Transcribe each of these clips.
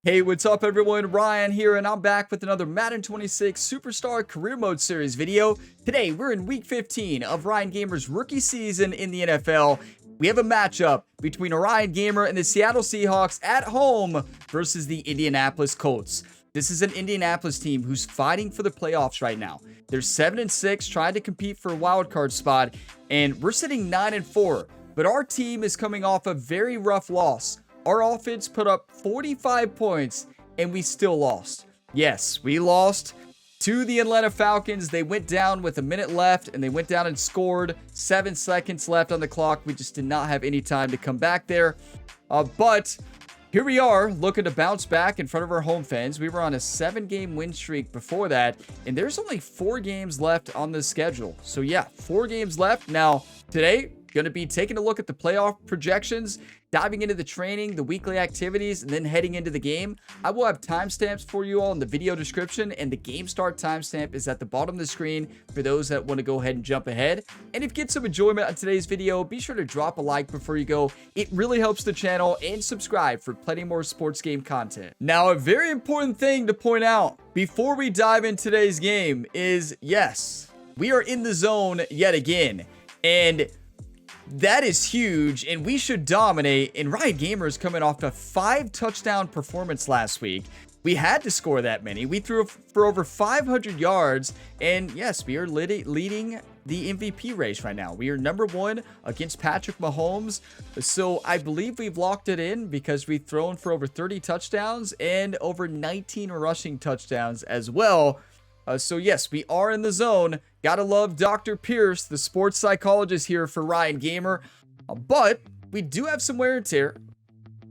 Hey, what's up everyone? Ryan here, and I'm back with another Madden 26 Superstar Career Mode Series video. Today, we're in Week 15 of Ryan Gamer's rookie season in the NFL. We have a matchup between Ryan Gamer and the Seattle Seahawks at home versus the Indianapolis Colts. This is an Indianapolis team who's fighting for the playoffs right now. They're 7-6, trying to compete for a wild card spot, and we're sitting 9-4. But our team is coming off a very rough loss. Our offense put up 45 points, and we still lost. Yes, we lost to the Atlanta Falcons. They went down with a minute left, and they went down and scored. 7 seconds left on the clock. We just did not have any time to come back there. But here we are, looking to bounce back in front of our home fans. We were on a 7-game win streak before that, and there's only 4 games left on the schedule. So yeah, 4 games left. Now, today, going to be taking a look at the playoff projections, diving into the training, the weekly activities, and then heading into the game. I will have timestamps for you all in the video description, and the game start timestamp is at the bottom of the screen for those that want to go ahead and jump ahead. And if you get some enjoyment on today's video, be sure to drop a like before you go. It really helps the channel, and subscribe for plenty more sports game content. Now, a very important thing to point out before we dive into today's game is, yes, we are in the zone yet again, and that is huge, and we should dominate. And Ryan Gamer is coming off a 5-touchdown performance last week. We had to score that many. We threw for over 500 yards, and yes, we are leading the MVP race right now. We are number 1 against Patrick Mahomes. So I believe we've locked it in because we've thrown for over 30 touchdowns and over 19 rushing touchdowns as well. So yes, we are in the zone. Gotta love Dr. Pierce, the sports psychologist here for Ryan Gamer. But we do have some wear and tear.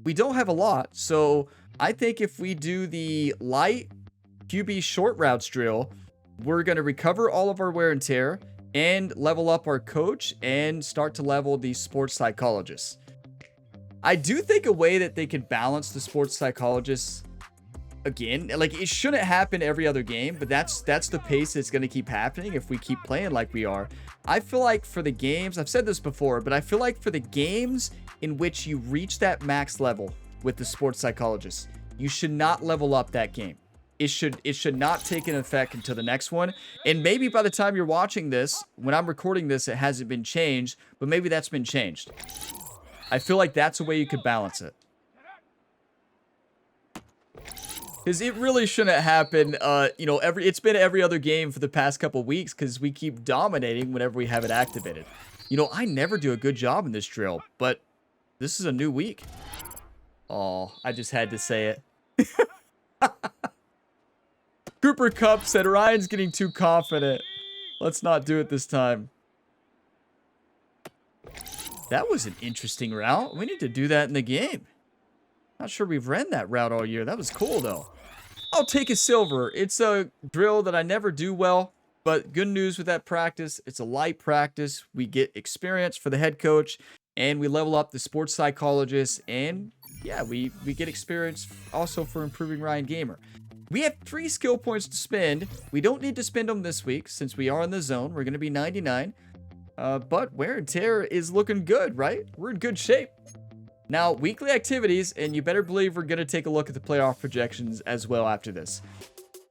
We don't have a lot. So I think if we do the light QB short routes drill, we're going to recover all of our wear and tear and level up our coach and start to level the sports psychologist. I do think a way that they can balance the sports psychologist, again, like, it shouldn't happen every other game, but that's the pace that's going to keep happening if we keep playing like we are. I feel like for the games, I've said this before, but I feel like for the games in which you reach that max level with the sports psychologist, you should not level up that game. It should not take an effect until the next one. And maybe by the time you're watching this, when I'm recording this, it hasn't been changed, but maybe that's been changed. I feel like that's a way you could balance it. Because it really shouldn't happen, it's been every other game for the past couple weeks because we keep dominating whenever we have it activated. I never do a good job in this drill, but this is a new week. Oh, I just had to say it. Cooper Kupp said, Ryan's getting too confident. Let's not do it this time. That was an interesting route. We need to do that in the game. Not sure we've ran that route all year. That was cool, though. I'll take a silver. It's a drill that I never do well, but good news with that practice. It's a light practice. We get experience for the head coach, and we level up the sports psychologist, and yeah, we get experience also for improving Ryan Gamer. We have 3 skill points to spend. We don't need to spend them this week since we are in the zone. We're going to be 99, but wear and tear is looking good, right? We're in good shape. Now, weekly activities, and you better believe we're going to take a look at the playoff projections as well after this.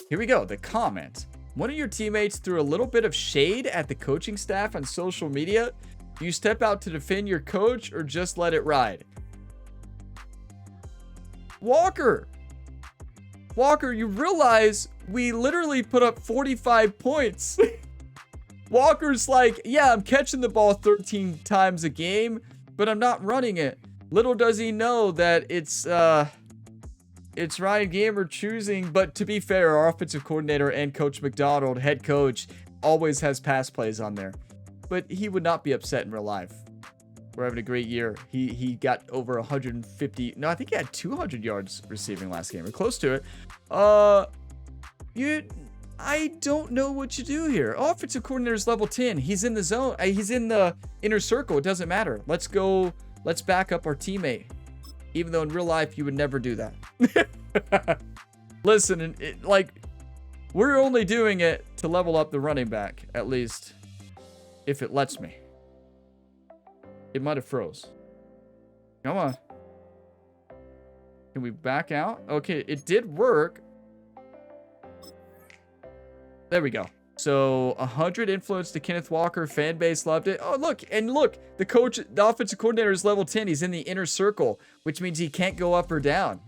Here we go, the comment. One of your teammates threw a little bit of shade at the coaching staff on social media. Do you step out to defend your coach or just let it ride? Walker, you realize we literally put up 45 points. Walker's like, yeah, I'm catching the ball 13 times a game, but I'm not running it. Little does he know that it's Ryan Gamer choosing, but to be fair, our offensive coordinator and Coach McDonald, head coach, always has pass plays on there. But he would not be upset in real life. We're having a great year. He got over 150. No, I think he had 200 yards receiving last game, or close to it. I don't know what you do here. Offensive coordinator's level 10. He's in the zone. He's in the inner circle. It doesn't matter. Let's go. Let's back up our teammate. Even though in real life, you would never do that. Listen, we're only doing it to level up the running back, at least, if it lets me. It might have froze. Come on. Can we back out? Okay, it did work. There we go. So 100 influence to Kenneth Walker. Fan base loved it. Oh, look. And look, the coach, the offensive coordinator is level 10. He's in the inner circle, which means he can't go up or down.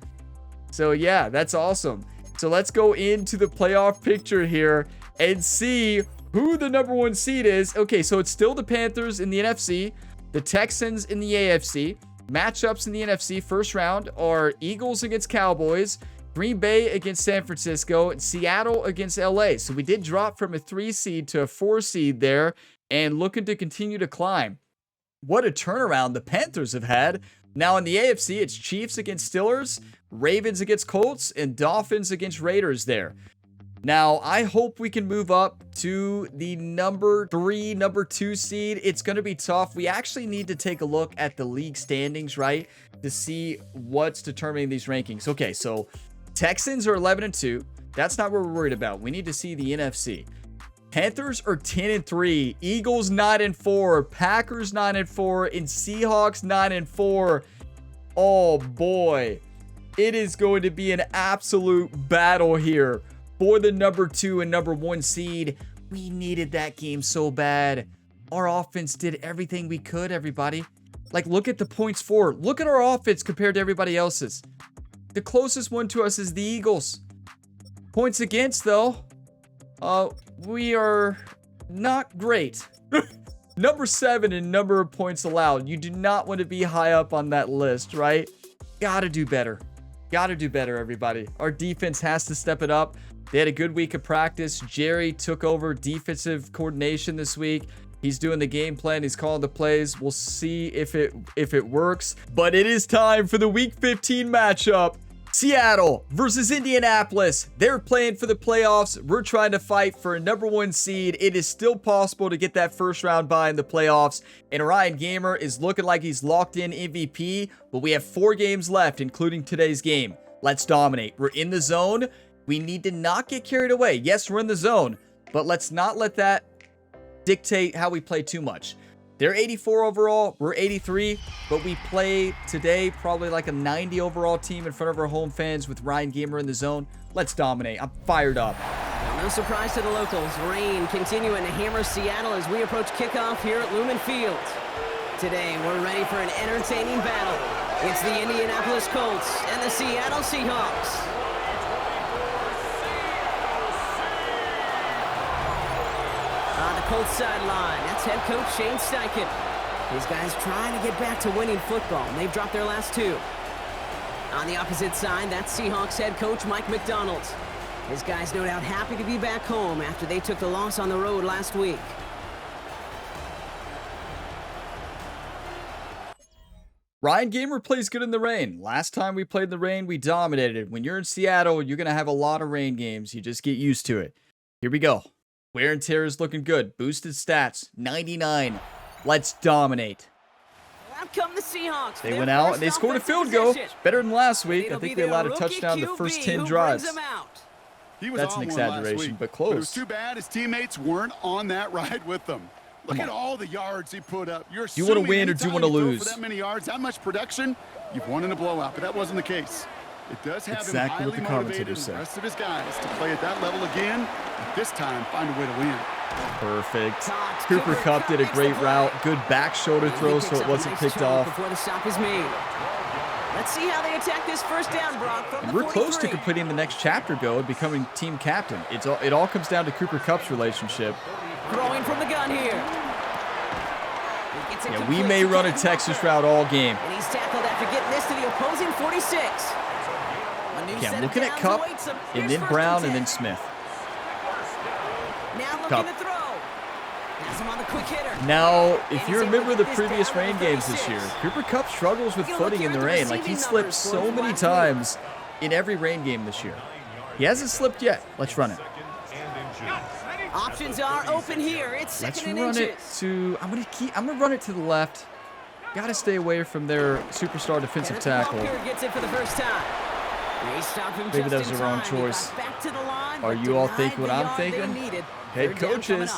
So yeah, that's awesome. So let's go into the playoff picture here and see who the #1 seed is. Okay, so it's still the Panthers in the NFC, the Texans in the AFC. Matchups in the NFC first round are Eagles against Cowboys, Green Bay against San Francisco, and Seattle against LA. So we did drop from a 3 seed to a 4 seed there and looking to continue to climb. What a turnaround the Panthers have had. Now in the AFC, it's Chiefs against Steelers, Ravens against Colts, and Dolphins against Raiders there. Now, I hope we can move up to the #3, #2 seed. It's going to be tough. We actually need to take a look at the league standings, right, to see what's determining these rankings. Okay, so Texans are 11-2. That's not what we're worried about. We need to see the NFC. Panthers are 10-3. Eagles 9-4. Packers 9-4. And Seahawks 9-4. Oh, boy. It is going to be an absolute battle here for the #2 and #1 seed. We needed that game so bad. Our offense did everything we could, everybody. Like, look at the points for. Look at our offense compared to everybody else's. The closest one to us is the Eagles. Points against, though, we are not great. #7 in number of points allowed. You do not want to be high up on that list, right? Gotta do better. Gotta do better, everybody. Our defense has to step it up. They had a good week of practice. Jerry took over defensive coordination this week. He's doing the game plan. He's calling the plays. We'll see if it works. But it is time for the Week 15 matchup. Seattle versus Indianapolis. They're playing for the playoffs. We're trying to fight for a #1 seed. It is still possible to get that first round bye in the playoffs. And Ryan Gamer is looking like he's locked in MVP. But we have 4 games left, including today's game. Let's dominate. We're in the zone. We need to not get carried away. Yes, we're in the zone, but let's not let that dictate how we play too much. They're 84 overall, we're 83, but we play today probably like a 90 overall team in front of our home fans with Ryan Gamer in the zone. Let's dominate. I'm fired up. No surprise to the locals. Rain continuing to hammer Seattle as we approach kickoff here at Lumen Field. Today, we're ready for an entertaining battle. It's the Indianapolis Colts and the Seattle Seahawks. On the Colts sideline, that's head coach Shane Steichen. These guys trying to get back to winning football, and they've dropped their last 2. On the opposite side, that's Seahawks head coach Mike McDonald. His guys no doubt happy to be back home after they took the loss on the road last week. Ryan Gamer plays good in the rain. Last time we played in the rain, we dominated. When you're in Seattle, you're going to have a lot of rain games. You just get used to it. Here we go. Wear and tear is looking good. Boosted stats, 99. Let's dominate. Out come the Seahawks. They went out and they scored a field goal. Better than last week. I think they allowed a touchdown the first 10 drives. That's an exaggeration, but close. But it was too bad his teammates weren't on that ride with them. Look at all the yards he put up. Do you want to win or do you want to lose? For that many yards, that much production, you've won in a blowout, but that wasn't the case. It does have him highly motivated and the rest of his guys to play at that level again, but this time find a way to win. Perfect. Cooper Kupp did a great route. Good back shoulder throw so it wasn't picked off. Before the stop is made. Let's see how they attack this first down, Brock, from the 43. We're close to completing the next chapter, Go, and becoming team captain. It all comes down to Cooper Kupp's relationship. Throwing from the gun here. Yeah, we may run a Texas route all game. And he's tackled after getting this to the opposing 46. Yeah, I'm looking at Kupp, and then Brown, and then Smith. Now looking to throw. Has him on the quick hitter. Now, if you remember the previous rain games this year, Cooper Kupp struggles with footing in the rain. Like, he slipped so many times in every rain game this year. He hasn't slipped yet. Let's run it. Options are open here. It's second and inches. Let's run it to, I'm gonna run it to the left. Gotta stay away from their superstar defensive tackle. Gets it for the first time. Maybe that was the wrong choice. Are you all thinking what I'm thinking? Head coaches.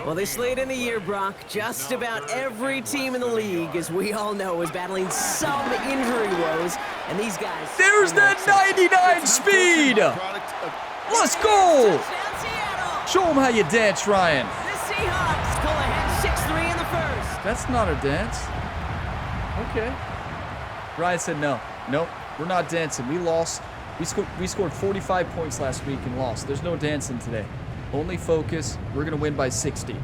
Well, this late in the year, Brock, just about every team in the league, as we all know, is battling some injury woes. And these guys... There's that 99 speed! Let's go! Show them how you dance, Ryan. The Seahawks pull ahead 6-3 in the first. That's not a dance. Okay. Ryan said no. Nope, we're not dancing. We lost. We scored 45 points last week and lost. There's no dancing today. Only focus. We're going to win by 60.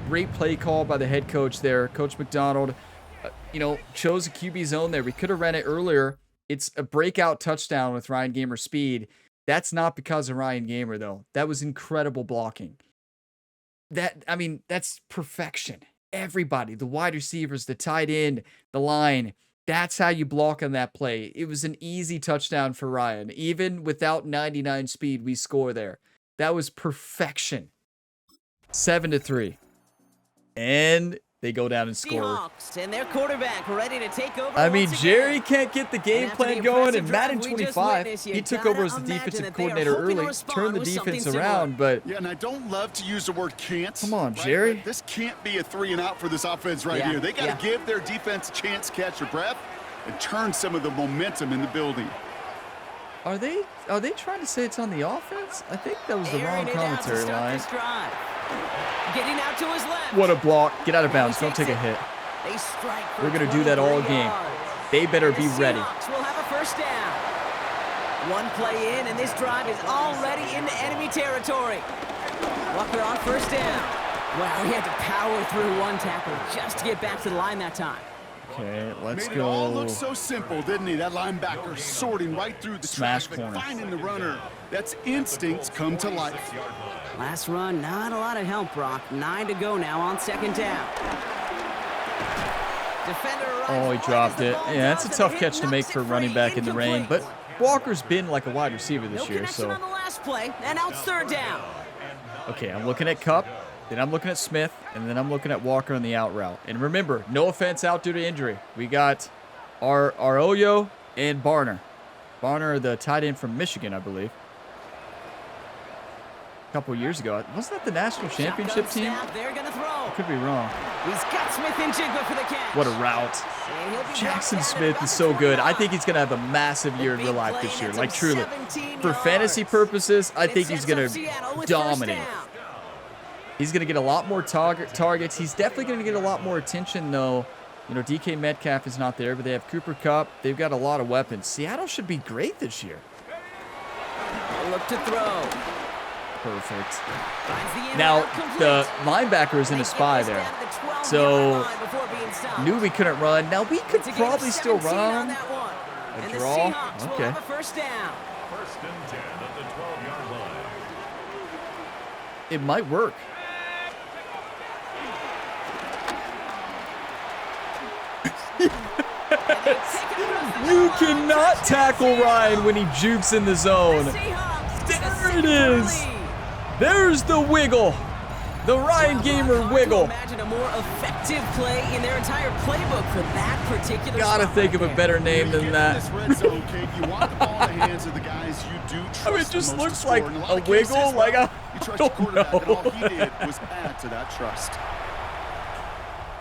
Great play call by the head coach there. Coach McDonald, chose a QB zone there. We could have ran it earlier. It's a breakout touchdown with Ryan Gamer's speed. That's not because of Ryan Gamer, though. That was incredible blocking. That's perfection. Everybody, the wide receivers, the tight end, the line, that's how you block on that play. It was an easy touchdown for Ryan. Even without 99 speed, we score there. That was perfection. 7-3. And they go down and score. Seahawks and their quarterback ready to take over. Jerry can't get the game plan going. And Madden 25, he took over as the defensive coordinator early, turned the defense around, but... Yeah, and I don't love to use the word can't. Come on, Jerry. Right? This can't be a 3-and-out for this offense right here. They got to give their defense a chance to catch their breath and turn some of the momentum in the building. Are they trying to say it's on the offense? I think that was the wrong commentary line. Getting out to his left. What a block. Get out of bounds. Don't take a hit. We're going to do that all game. They better be ready. We'll have a first down. One play in, and this drive is already into enemy territory. Walker on first down. Wow, he had to power through one tackle just to get back to the line that time. Okay, let's go. Made it all look so simple, didn't he? That linebacker sorting right through the smash traffic, corner, finding the runner. That's instincts come to life. Last run, not a lot of help, Brock. 9 to go now on second down. Oh, he dropped it. Yeah, that's a tough catch to make for a running back in the rain, but Walker's been like a wide receiver this year, so. On the last play, and out third down. Okay, I'm looking at Kupp, then I'm looking at Smith, and then I'm looking at Walker on the out route. And remember, no offense out due to injury. We got our Oyo and Barner. Barner, the tight end from Michigan, I believe. A couple years ago. Wasn't that the national championship team? They're gonna throw. Could be wrong. He's got Smith and Jigba for the catch. What a route. Jackson Smith is so good. I think he's going to have a massive year in real life this year. Like, truly. For fantasy purposes, I think he's going to dominate. He's going to get a lot more targets. He's definitely going to get a lot more attention, though. DK Metcalf is not there, but they have Cooper Kupp. They've got a lot of weapons. Seattle should be great this year. Look to throw. Perfect. Now, the linebacker is in a spy there. So, knew we couldn't run. Now, we could probably still run. A draw. Okay. It might work. You cannot tackle Ryan when he jukes in the zone. There it is. There's the wiggle. The Ryan Gamer wiggle. Imagine a more effective play in their entire playbook for that particular. Gotta think of a better name than that. It just looks like a wiggle. Like I don't know. All he did was add to that trust.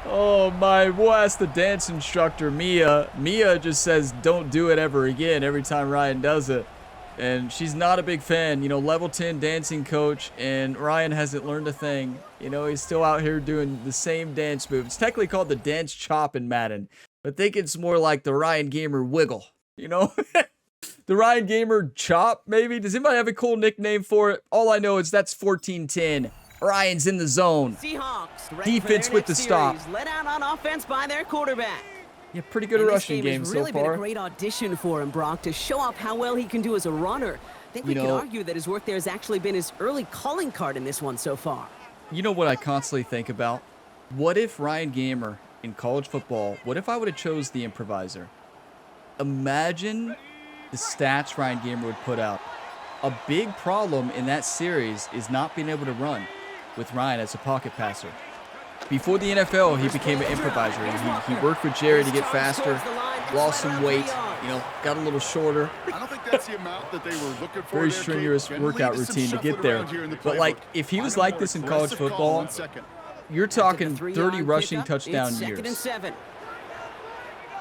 Oh my, we'll ask the dance instructor, Mia. Mia just says, don't do it ever again every time Ryan does it. And she's not a big fan, level 10 dancing coach, and Ryan hasn't learned a thing. He's still out here doing the same dance move. It's technically called the dance chop in Madden, but I think it's more like the Ryan Gamer wiggle, The Ryan Gamer chop, maybe? Does anybody have a cool nickname for it? All I know is that's 14-10. Ryan's in the zone. Seahawks, defense with the stop. Let out on offense by their quarterback. Yeah, pretty good rushing game so far. It's really been a great audition for him, Brock, to show off how well he can do as a runner. I think we can argue that his work there has actually been his early calling card in this one so far. You know what I constantly think about? What if Ryan Gamer in college football, what if I would have chose the improviser? Imagine the stats Ryan Gamer would put out. A big problem in that series is not being able to run with Ryan as a pocket passer. Before the NFL, he became an improviser. He worked with Jerry to get faster, lost some weight, got a little shorter. I don't think that's the amount that they were looking for. Very strenuous workout routine to get there. But, if he was like this in college football, you're talking 30 3-yard rushing pickup. touchdown It's 2nd years. and 7.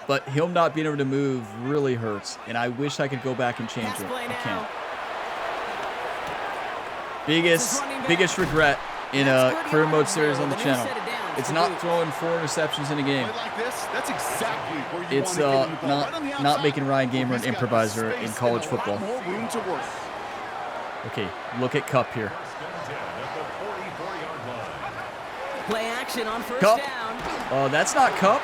But him not being able to move really hurts, and I wish I could go back and change Pass it. play I now. can't. Biggest regret in a career mode series on the channel. It's not throwing 4 interceptions in a game. Like this, that's exactly where you It's want to get the ball. Right on the not outside. making Ryan Gamer Well, an he's got improviser in space college and a lot football. more room to work. Okay, look at Cup here. Play action on first Cup. down. Oh, that's not Cup.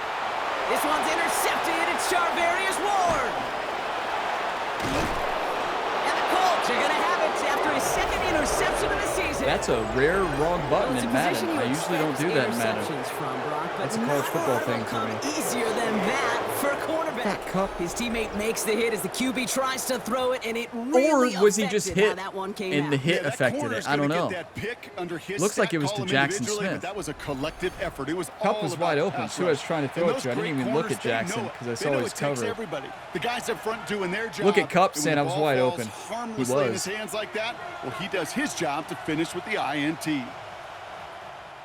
This one's intercepted. It's Charvarius Ward. And the Colts are going to have it after his 2nd interception of the season. That's a rare wrong button Well, it's in a Madden. position you I usually don't do that in Madden. interceptions from, Brock, but That's a college football thing for me. easier than that for a quarterback. That Cup. His teammate makes the hit as the QB tries to throw it, and it really Or was he just affected how hit that one came and the out. hit that affected corner's it? I don't gonna know. get that pick under his Looks like sack it was to column Jackson individually, Smith. But that was a collective effort. It was Cup all was about wide open. pass Too, I was rush. trying to throw And it those to. I didn't great even look corners, at they Jackson know it. because I They saw know his it takes cover. everybody. The guys up front doing their job. Look at Cup And when saying the I was ball wide falls open. harmlessly He in was. his hands like that, well, he does his job to finish with the INT.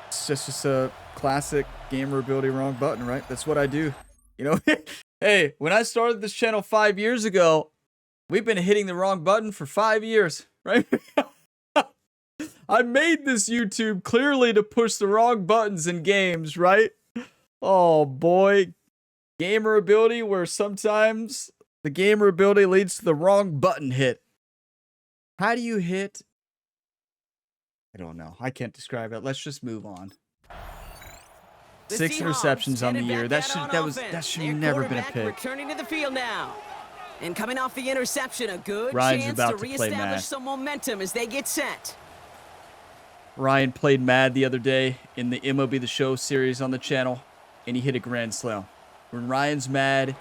It's just a classic gamer ability wrong button, right? That's what I do. You know, hey, when I started this channel 5 years ago, we've been hitting the wrong button for 5 years, right? I made this YouTube clearly to push the wrong buttons in games, right? Oh boy. Gamer ability where sometimes the gamer ability leads to the wrong button hit. How do you hit? I don't know. I can't describe it. Let's just move on. The 6 Seahawks interceptions on the headed year. back That out should on that offense. should Their never been a quarterback pick. returning to the field now. And coming off the interception, a good Ryan's chance about to to play reestablish mad. some momentum as they get set. Ryan played Mad the other day in the MLB The Show series on the channel, and he hit a grand slam. When Ryan's mad,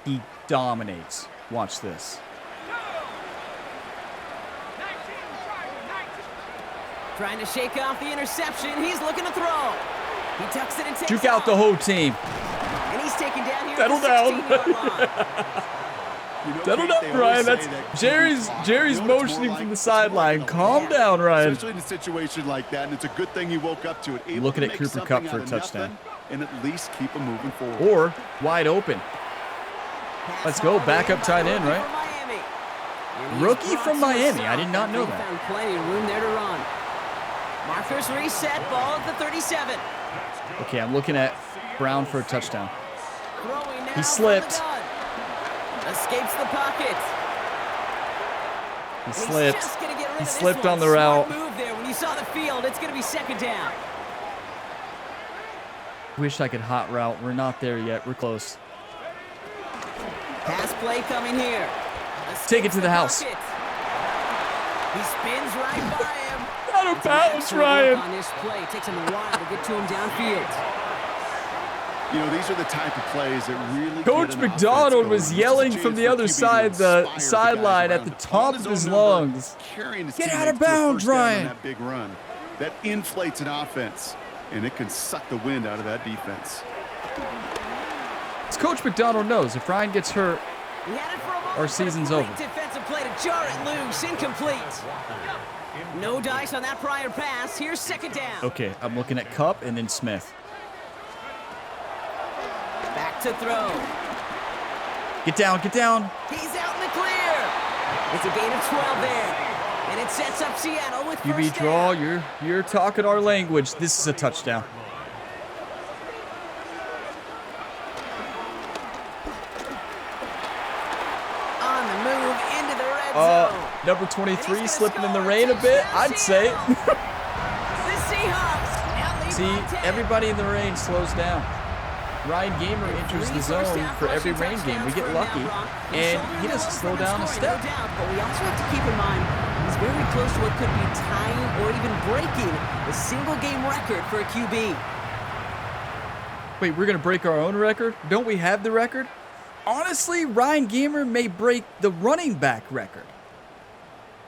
he dominates. Watch this. Trying to shake off the interception. He's looking to throw. He tucks it and takes Juke out the off. whole team. And he's taken down here Settle at the down. 16-yard line. You know, Settle Pete, down, they Ryan. always say That's that Jerry's QB Jerry's you know what it's motioning more from like? the It's more like sideline. a Calm layup. down, Ryan. Especially in a situation like that, and it's a good thing you woke up to it. Able Looking to at make Cooper something Kupp for out a of touchdown. nothing And at least keep them moving forward. Or wide open. Let's go. Backup tight end, right? Rookie from Miami. I did not know that. Found plenty of room there to run. Markers reset. Ball at the 37. Okay, I'm looking at Brown for a touchdown. Throwing now He from slipped. the gun. Escapes the pocket. He And he's slipped. just gonna get rid He of this slipped one. on the route. Smart move there. When you saw the field, it's going to be 2nd down. Wish I could hot route. We're not there yet. We're close. Pass play coming here. Take it to the house. Pocket. He spins right by him. Not a bounce, Excellent work Ryan. on this play. Takes him a while to get to him downfield. You know, these are the type of plays that really Coach get an McDonald offense was going. yelling It's a from chance the for other QB to side, the inspire guys sideline, at around the him. top On of his his own number, lungs. carrying his Get out of teammates to a bounds, first down on Ryan. that big run. That inflates an offense, and it can suck the wind out of that defense. As Coach McDonald knows, if Ryan gets hurt, He had it for a moment, our but a season's great over. Defensive play to jar it loose. Incomplete. No dice on that prior pass. Here's 2nd down. okay, I'm looking at Cup and then Smith. Back to throw. Get down, get down. He's out in the clear. It's a gain of 12 there. And it sets up Seattle with QB first draw, down. you're talking our language. This is a touchdown. On the move into the red zone. Number 23 slipping in the rain a bit, I'd say. The Seahawks now lead See, by 10. everybody in the rain slows down. Ryan Gamer enters the zone for every rain game. We get lucky, and he doesn't slow down a step. No doubt, but we also have to keep in mind he's very close to what could be tying or even breaking the single game record for a QB. Wait, we're going to break our own record? Don't we have the record? Honestly, Ryan Gamer may break the running back record.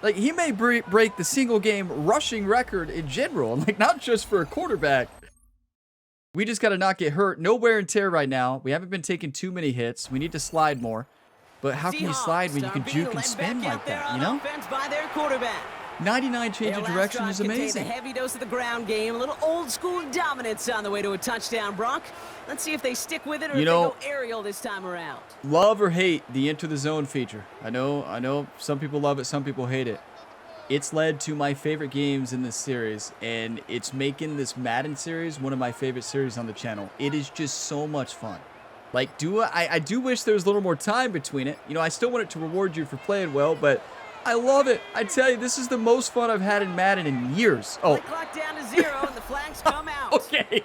Like, he may break the single game rushing record in general, like not just for a quarterback. We just got to not get hurt. No wear and tear right now. We haven't been taking too many hits. We need to slide more. But how can you slide when you can juke and spin like that, you know? By their quarterback. 99 change of direction is amazing. A heavy dose of the ground game, a little old school dominance on the way to a touchdown, Brock. Let's see if they stick with it or if they go aerial this time around. Love or hate the enter the zone feature. I know some people love it, some people hate it. It's led to my favorite games in this series, and it's making this Madden series one of my favorite series on the channel. It is just so much fun. Like, I do wish there was a little more time between it. You know, I still want it to reward you for playing well, but I love it. I tell you, this is the most fun I've had in Madden in years. Oh. Clock down to 0 and the flags come out. Okay.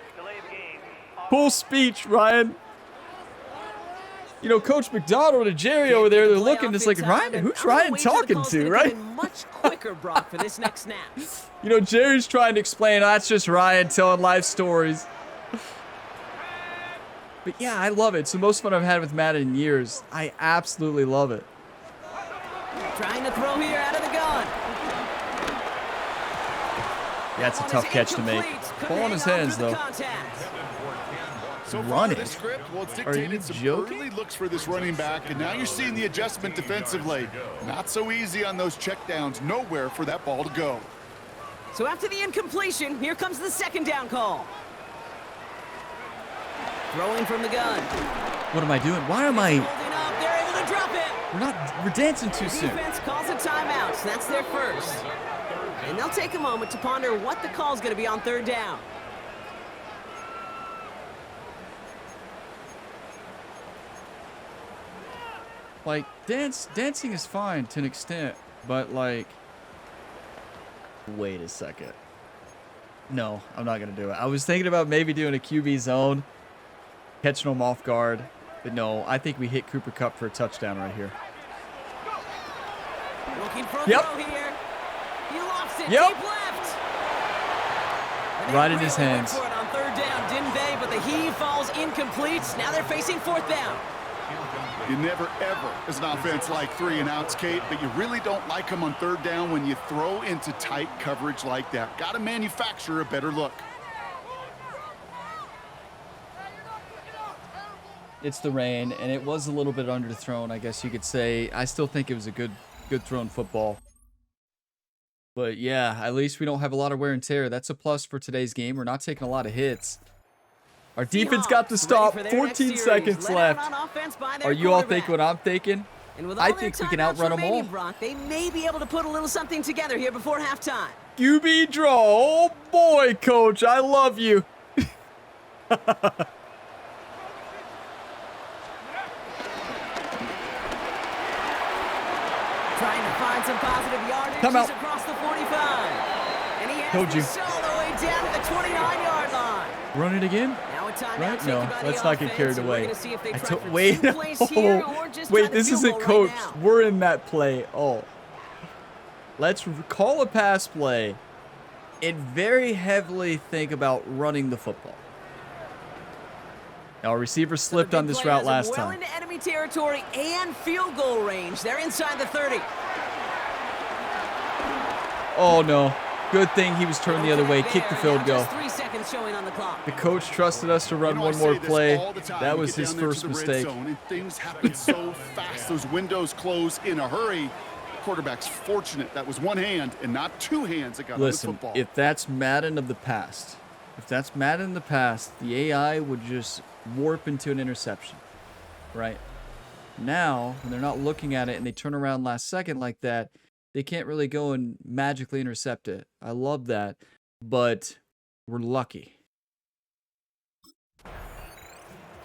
Cool speech, Ryan. You know, Coach McDonald and Jerry over there, they're looking just like, Ryan, who's Ryan talking to, right? Much quicker, Brock, for this next snap. You know, Jerry's trying to explain, that's just Ryan telling life stories. But yeah, I love it. It's the most fun I've had with Madden in years. I absolutely love it. Trying to throw here out of the gun. Yeah, it's a tough catch to make. Ball in his hands, though. So Run it. The script, well, it's Are you dictated some joking? early looks for this running back, and now you're seeing the adjustment defensively. Not so easy on those checkdowns. Nowhere for that ball to go. So after the incompletion, here comes the second down call. Throwing from the gun. What am I doing? Why am I... Holding up. They're able to drop it. We're dancing too soon. Defense calls a timeout, so that's their first. And they'll take a moment to ponder what the call's going to be on third down. Like, dancing is fine to an extent, but like... Wait a second. No, I'm not going to do it. I was thinking about maybe doing a QB zone, catching them off guard, but no, I think we hit Cooper Kupp for a touchdown right here. Looking for a throw here. He lost it. Yep. Deep left. Right in his hands. For it on third down, didn't they? But the heave falls incomplete. Now they're facing fourth down. You never, ever, as an offense, like 3 and outs, Kate, but you really don't like them on third down when you throw into tight coverage like that. Got to manufacture a better look. It's the rain, and it was a little bit underthrown, I guess you could say. I still think it was a good thrown football. But yeah, at least we don't have a lot of wear and tear. That's a plus for today's game. We're not taking a lot of hits. Our defense got the stop. 14 seconds left. Are you all thinking what I'm thinking? I think we can outrun them all. Brock, they may be able to put a little something together here before halftime. QB draw. Oh boy, coach, I love you. Trying to find some positive yardage. Come out. Across the 45. And he has Told you. all the way down to the 29-yard line. Run it again? Right? No, let's not get carried away. Wait, wait, this isn't coached. Right, we're in that play. Oh. Let's call a pass play and very heavily think about running the football. Now, our receiver slipped on this route last time. Well into enemy territory and field goal range. They're inside the 30. Oh, no. Good thing he was turned the other way. Kick the field goal. 3 seconds showing on the clock. The coach trusted us to run one more play. That was his first mistake. Things happen so fast. Those windows close in a hurry. Quarterback's fortunate that was one hand and not two hands that got on the football. If that's Madden of the past, the AI would just warp into an interception, right? Now, when they're not looking at it and they turn around last second like that, they can't really go and magically intercept it. I love that, but we're lucky.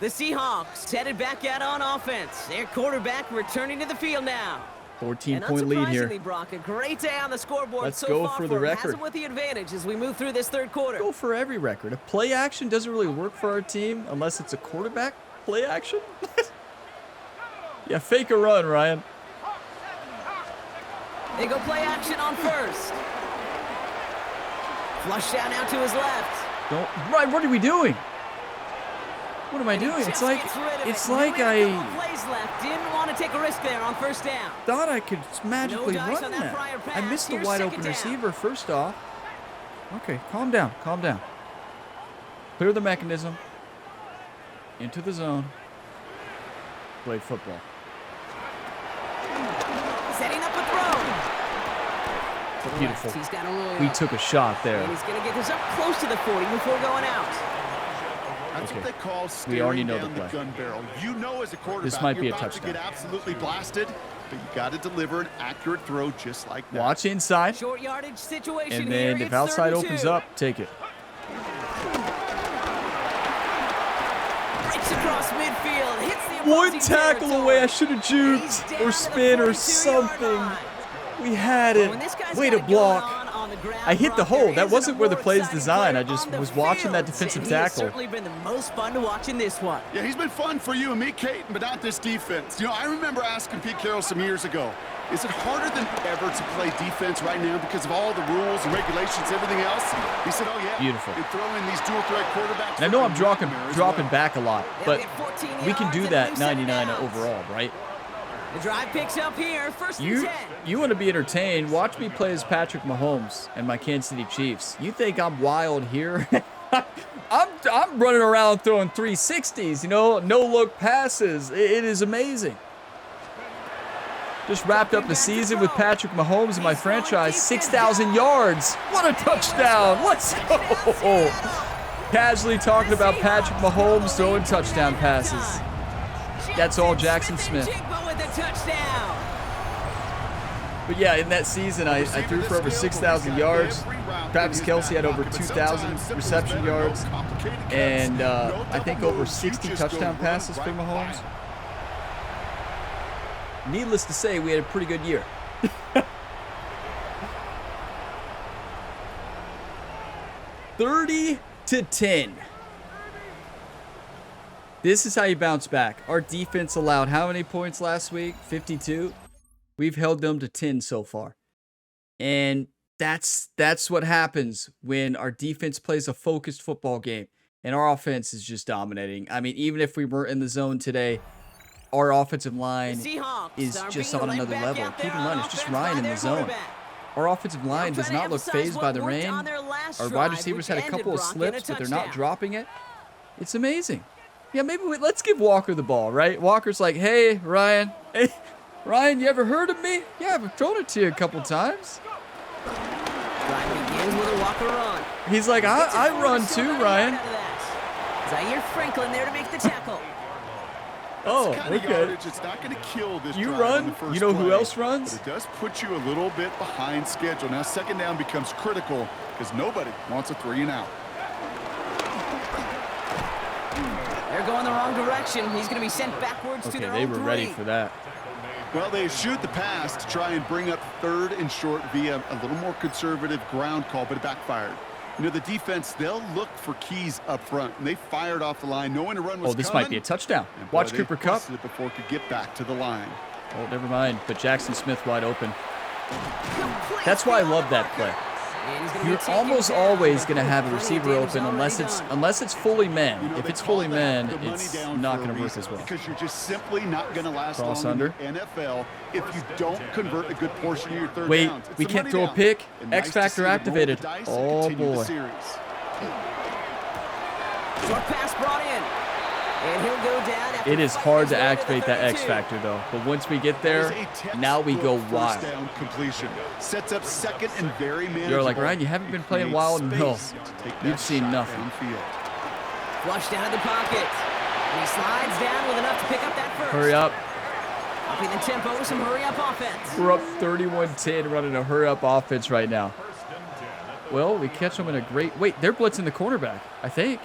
The Seahawks headed back out on offense. Their quarterback returning to the field now. 14-point lead here. Brock, a great day on the scoreboard. Let's go for the record. With the advantage as we move through this third quarter. Go for every record. A play action doesn't really work for our team unless it's a quarterback play action. Yeah, fake a run, Ryan. They go play action on first. Flush down now to his left. Ryan, what are we doing? What am I doing? It's like I plays left. Didn't want to take a risk there on first down. Thought I could magically run that. I missed the wide open receiver first off. Okay, calm down. Clear the mechanism. Into the zone. Play football. Setting up a throw. Beautiful. He's got a roll. We took a shot there. And he's going to get this up close to the 40 before going out. That's what they call we already know down the gun barrel. You know as a quarterback, this might be you're a about touchdown. to get absolutely blasted, but you got to deliver an accurate throw just like that. Watch inside. Short yardage situation And then here. if outside opens up, take it. Breaks across midfield. Hits the One opposing tackle territory. away. I should have juked He's or down spin to the or 42-yard something. line. We had When it. this guy's Way got to it going block. on the ground, I hit the Brock, hole. there That isn't wasn't a where the more play's exciting designed. player I just on the was watching that field. defensive And he has tackle. certainly been the most fun to watch in this one. Yeah, he's been fun for you and me, Kate, but not this defense. You know, I remember asking Pete Carroll some years ago, is it harder than ever to play defense right now because of all the rules and regulations, everything else? He said, oh, yeah. Beautiful. You throw in these dual-threat quarterbacks. And I know I'm dropping well. back a lot, Yeah, but we had 14 we can yards do and that loose set 99 downs. overall, right? The drive picks up here, first and 10. You want to be entertained, watch me play as Patrick Mahomes and my Kansas City Chiefs. You think I'm wild here? I'm running around throwing 360s, you know, no-look passes. It is amazing. Just wrapped up the season with Patrick Mahomes and my franchise, 6,000 yards. What a touchdown. Let's go. Casually talking about Patrick Mahomes throwing touchdown passes. That's all Jackson Smith. But yeah, in that season, I threw for over 6,000 yards. Travis Kelce had over 2,000 reception yards. And I think over 60 touchdown passes for Mahomes. Needless to say, we had a pretty good year. $30-10. This is how you bounce back. Our defense allowed how many points last week? 52. We've held them to 10 so far. And that's what happens when our defense plays a focused football game and our offense is just dominating. I mean, even if we were in the zone today, our offensive line is just on another level. Keep in mind, it's just Ryan in the zone. Our offensive line does not look phased by the rain. Our wide receivers had a couple of slips, but they're not dropping it. It's amazing. Yeah, maybe let's give Walker the ball, right? Walker's like, hey, Ryan. Hey, Ryan, you ever heard of me? Yeah, I've thrown it to you a couple times. Ryan begins with a Walker run. He's like, I run too, Ryan. Zaire Franklin there to make the tackle. Oh, okay. It's not going to kill this You drive run? in the first You know who play, else runs? But it does put you a little bit behind schedule. Now, second down becomes critical because nobody wants a 3 and out. They're going the wrong direction. He's going to be sent backwards to Okay, their they own were 3. ready for that. Well, they shoot the pass to try and bring up 3rd and short via a little more conservative ground call, but it backfired. You know, the defense, they'll look for keys up front, and they fired off the line, knowing the run was Oh, this coming. might be a touchdown. And boy, Watch they Cooper Kupp. busted it before it could get back to the line. Oh, never mind. But Jackson Smith wide open. That's why I love that play. You're almost always going to have a receiver open unless it's fully man. You know, If they it's call fully that man, the money it's down not for a going to work reason, as well. Because you're just simply not going to last Cross long under. in the NFL if you don't convert a good portion of your third Wait, downs. It's we the can't money throw a down. pick. And X nice to Factor see them roll the activated. dice and Oh, continue the boy. series. Short pass brought in. And he'll go down after It is fighting hard his to way the activate that X 32. Factor, though. But once we get That there, is a now we go textbook wild. first down completion. Sets up second and very manageable. You're like, Ryan, you haven't been It playing creates wild? No. space to take You've that seen shot nothing. downfield. Flushed out of the pocket. And he slides down with enough to pick up that first. Hurry up. Upping the tempo with some hurry-up offense. We're up 31-10 running a hurry-up offense right now. Well, we catch them in a great... Wait, they're blitzing the cornerback, I think.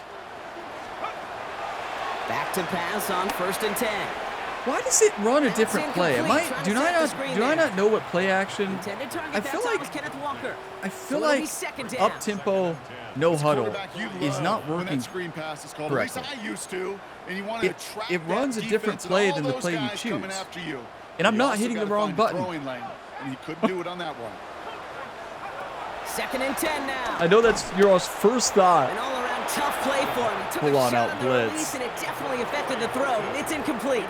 Back to pass on 1st and 10. Why does it run a different play? Do I not know what play action? Intended target I that feel time like was Kenneth Walker. I feel So it'll be like second down. up-tempo, no huddle Quarterback you is love not when working that screen pass is called. correctly. At least I used to, and you want to attract It runs that a different defense and play all than the those play you guys coming choose. after you. And I'm You not also hitting the gotta wrong find button. throwing lane, and he couldn't do it on that one. 2nd and 10 now. I know that's your all's first thought. An all-around tough play for him. He took Full a on shot out on the blitz. release, and it definitely affected the throw. It's incomplete.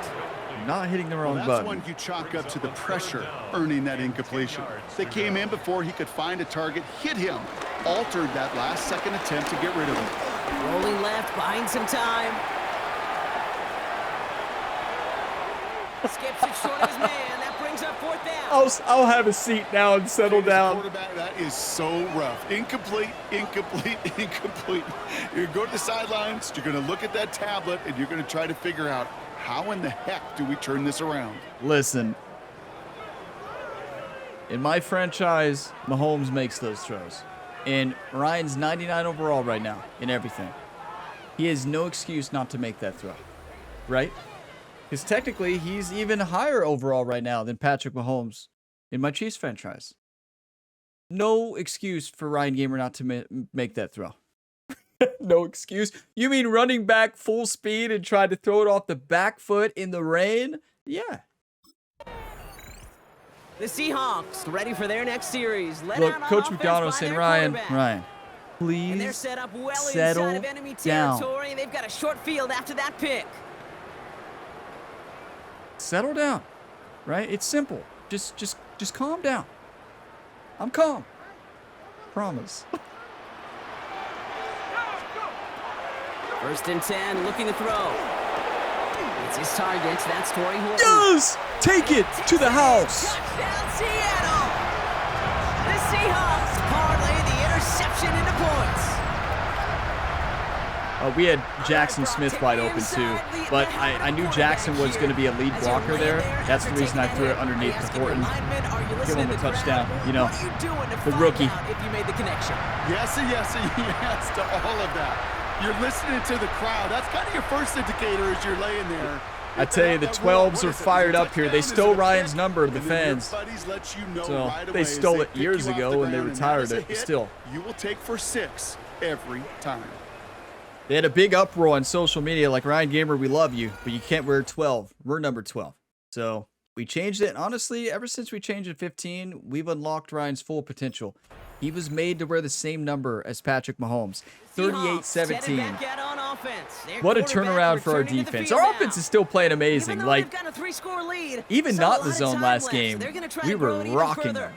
Not hitting the Well, wrong that's button. one you chalk up to the pressure earning that incompletion. They came in before he could find a target, hit him, altered that last-second attempt to get rid of him. Rolling left, buying some time. Skips it short of his man. That brings up 4th down. I'll have a seat now and settle down. Quarterback, that is so rough. Incomplete, incomplete, incomplete. You're going to go to the sidelines, you're going to look at that tablet, and you're going to try to figure out how in the heck do we turn this around? Listen, in my franchise, Mahomes makes those throws. And Ryan's 99 overall right now in everything. He has no excuse not to make that throw, right? Because technically, he's even higher overall right now than Patrick Mahomes in my Chiefs franchise. No excuse for Ryan Gamer not to make that throw. No excuse. You mean running back full speed and try to throw it off the back foot in the rain? Yeah. The Seahawks ready for their next series. Look, Coach McDonald saying, Ryan, please and they're set up well settle inside of enemy down. territory. They've got a short field after that pick. Settle down, right? It's simple. Just calm down. I'm calm. Promise. 1st and 10, looking to throw. It's his target. That's Torrey Horton. Yes! Take it to the house. Touchdown, Seattle! The Seahawks parlay the interception into points. We had Jackson Smith wide open too, but I knew Jackson was going to be a lead blocker there. That's the reason I threw it underneath to Horton. Give him a touchdown, you know, the rookie. If you made the connection. Yes and yes and yes to all of that. You're listening to the crowd. That's kind of your first indicator as you're laying there. I tell you, the 12s are fired up here. They stole Ryan's number, the fans. So they stole it years ago when they retired it, but still. You will take for 6 every time. They had a big uproar on social media like, Ryan Gamer, we love you, but you can't wear 12. We're number 12. So we changed it. Honestly, ever since we changed it 15, we've unlocked Ryan's full potential. He was made to wear the same number as Patrick Mahomes. 38-17. What a turnaround for our defense. Our offense is still playing amazing. Like, even not the zone last game, we were rocking them.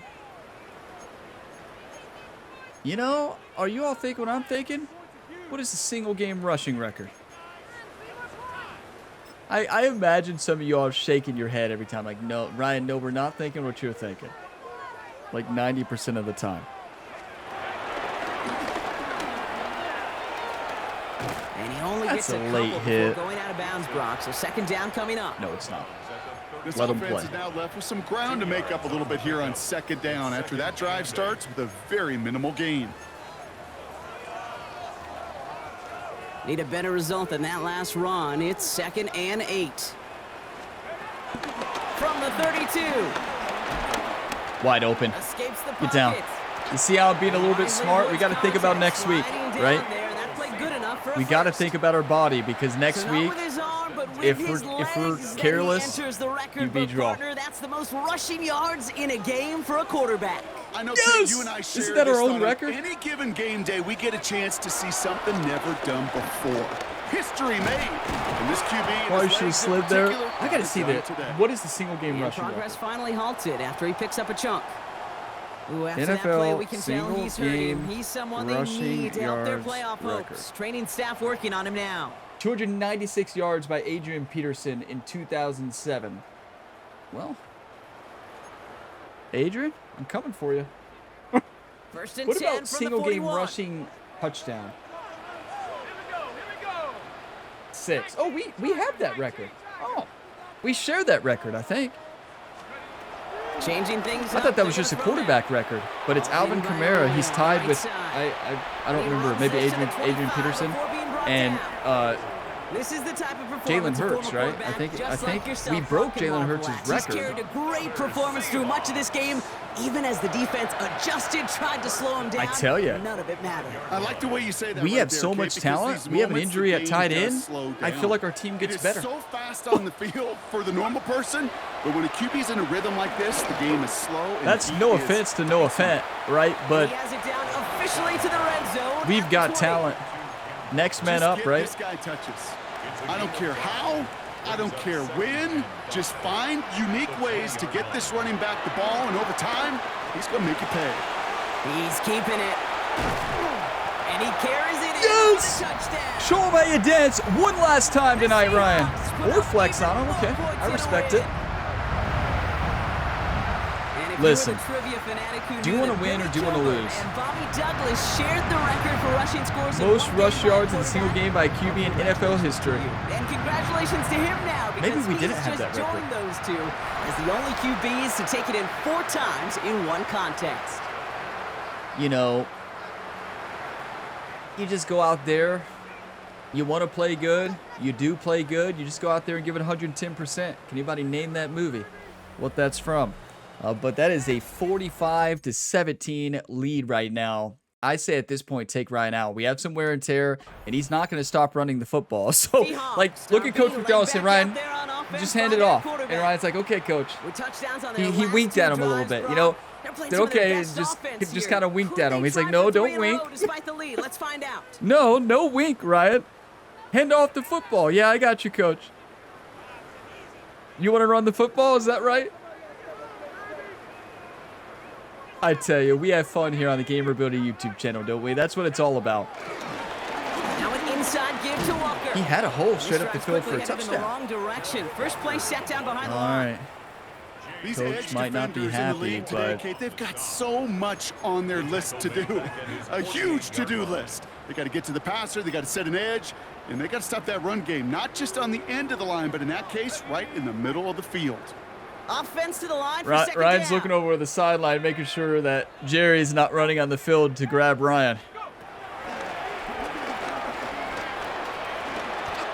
You know, are you all thinking what I'm thinking? What is the single game rushing record? I imagine some of you all shaking your head every time. Like, no, Ryan, no, we're not thinking what you're thinking. Like 90% of the time. And he only That's gets a late hit. Going out of bounds, Brock. So 2nd down coming up. No, it's not. This Let him offense play. is now left with some ground to make up a little bit here on 2nd down after that drive starts with a very minimal gain. Need a better result than that last run. It's 2nd and 8. From the 32. Wide open. Escapes the Get down. pocket. You see how I'm being a little bit smart? We got to think about next week, right? We got to think about our body because next week, if we're careless, QB draw. That's the most rushing yards in a game for a quarterback. I know, Yes! Kate, you and I share Isn't that our this own on record? Any given game day, we get a chance to see something never done before. History made. And this QB. Why should have slid there? I got to see that. What is the single game And rushing progress record? finally halted after he picks up a chunk. Ooh, after that play, NFL we can tell he's hurting. He's someone they rushing need to help their yards playoff hopes. record. Training staff working on him now. 296 yards by Adrian Peterson in 2007. Well, Adrian, I'm coming for you. 1st and What 10 about from single the game 41. rushing touchdown? 6. Oh, we have that record. Oh, we share that record, I think. Changing things I thought that was just a quarterback record, but it's Alvin Kamara. He's tied with I don't remember, maybe Adrian Peterson and This is the type of Jalen performance a Hurts, former right? I quarterback think just like yourself we broke can Jalen model Hurts' flash. record. He's carried a great performance through much of this game, even as the defense adjusted, tried to slow him down. I tell ya. None of it mattered. I like the way you say that. We right have there, so Kate, much because talent. these We have an moments, injury the at game tight does end. slow I down. feel like our team gets It is better. so fast on the field for the normal person, but when a QB's in a rhythm like this, the game is slow. And That's he no is offense to no offense, right? But He has it down officially to the red zone. we've at got the 20. talent. Next man Just up, get right? This guy touches. I don't care how. I don't care when. Just find unique ways to get this running back the ball, and over time, he's going to make you pay. He's keeping it. And he carries it in Yes! for the touchdown. Show him how you dance one last time tonight, Ryan. Or flex on him. Okay, I respect it. Listen, You're the trivia fanatic who do you knew want to that win or Billy do you want to Gilbert lose? And Bobby Douglas shared the record for rushing scores in Most one rush game by yards in a single game by a QB in NFL history. And congratulations to him now, because Maybe we didn't he's have just that record. joined those two as the only QBs to take it in 4 times in one contest. You know, you just go out there. You want to play good. You do play good. You just go out there and give it 110%. Can anybody name that movie? What that's from? But that is a 45-17 lead right now. I say at this point, take Ryan out. We have some wear and tear, and he's not going to stop running the football. So, like, look at Coach McDowell saying, Ryan, just hand it off. And Ryan's like, okay, Coach. He winked at him a little bit, you know. Said, okay, and just kind of winked at him. He's like, no, don't wink. Let's find out. No wink, Ryan. Hand off the football. Yeah, I got you, Coach. You want to run the football? Is that right? I tell you, we have fun here on the Gamer Builder YouTube channel, don't we? That's what it's all about. Now an inside give to Walker. He had a hole straight up the field for a In the touchdown. wrong direction. First play set down behind the All line. right. These Coach edge might not be defenders in the happy, league today, but- Kate, they've got so much on their list to do. A huge to-do list. They got to get to the passer, they got to set an edge, and they got to stop that run game, not just on the end of the line, but in that case, right in the middle of the field. Offense to the line for second Ryan's down. looking over the sideline, making sure that Jerry's not running on the field to grab Ryan.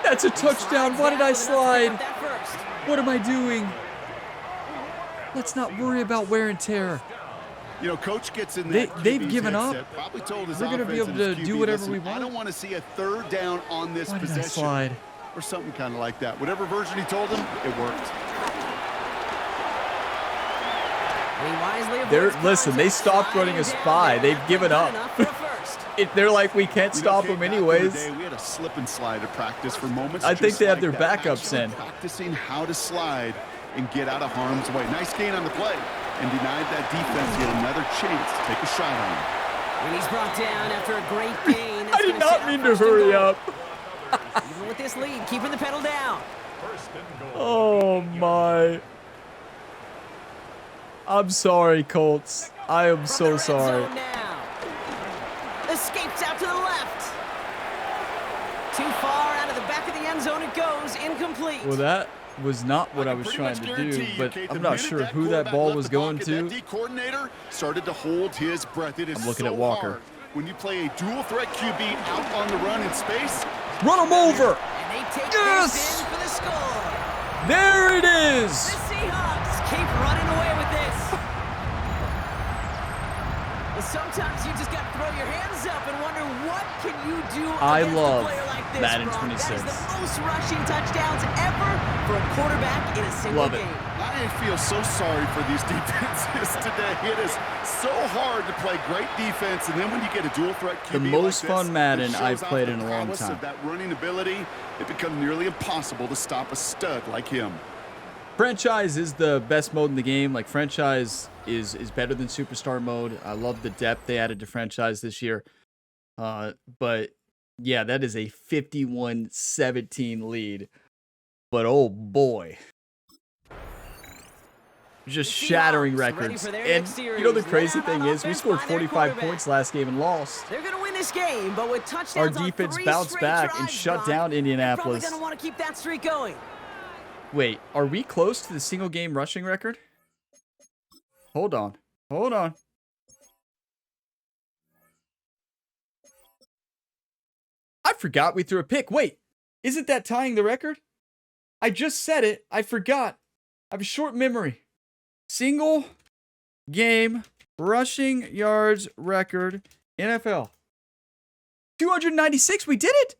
That's a touchdown. Why did I slide? What am I doing? Let's not worry about wear and tear. You know, Coach gets in that They've QB's given up. headset, probably told his We're gonna be offense able and to his do QB, whatever "Listen, we want." I don't want to see a third down on this Why did I possession. slide? Or something kind of like that. Whatever version he told him, it worked. Listen, they stopped running a spy. They've given up. They're like, we can't stop You know, them Kate, back in the anyways. day, we had a slip and slide at practice for moments. I think just they have like their that. backups Actually in. Practicing how to slide and get out of harm's way. Nice gain on the play, and denied that defense yet another chance to take a shot on him. And he's brought down after a great gain. I did not mean to hurry up. Even with this lead, keeping the pedal down. Oh my. I'm sorry, Colts. I am so Red sorry. zone now. Escapes out to the left. Too far out of the back of the end zone it goes. Incomplete. Well, that was not what I was pretty trying much to guarantee do, you, but Kate, I'm the not minute sure who that quarterback ball left was the going pocket, that to. D coordinator started to hold his breath. It is I'm looking so at Walker. hard when you play a dual threat QB out on the run in space. Run him over. And they take Yes! this in for the score. There it The is. Seahawks keep running away with this. Well, sometimes you just got to throw your hands up and wonder what can you do I against love a player like this, Madden Brock. 26. That is the most rushing touchdowns ever for a quarterback in a single Love it. game. I feel so sorry for these defenses today. It is so hard to play great defense, and then when you get a dual threat QB The most like this, fun Madden it I've shows off played the in a long prowess time. Of that running ability, it becomes nearly impossible to stop a stud like him. Franchise is the best mode in the game. Like, franchise is better than superstar mode. I love the depth they added to franchise this year. But yeah, that is a 51-17 lead. But oh boy. Just shattering records. And you know the crazy thing is, we scored 45 points last game and lost. They're going to win this game, but with Our touchdowns defense on 3 bounced straight back and drives, shut Brock, down they're Indianapolis. probably going to want to keep that streak going. Wait, are we close to the single game rushing record? Hold on. Hold on. I forgot we threw a pick. Wait, isn't that tying the record? I just said it. I forgot. I have a short memory. Single game rushing yards record, NFL. 296. We did it.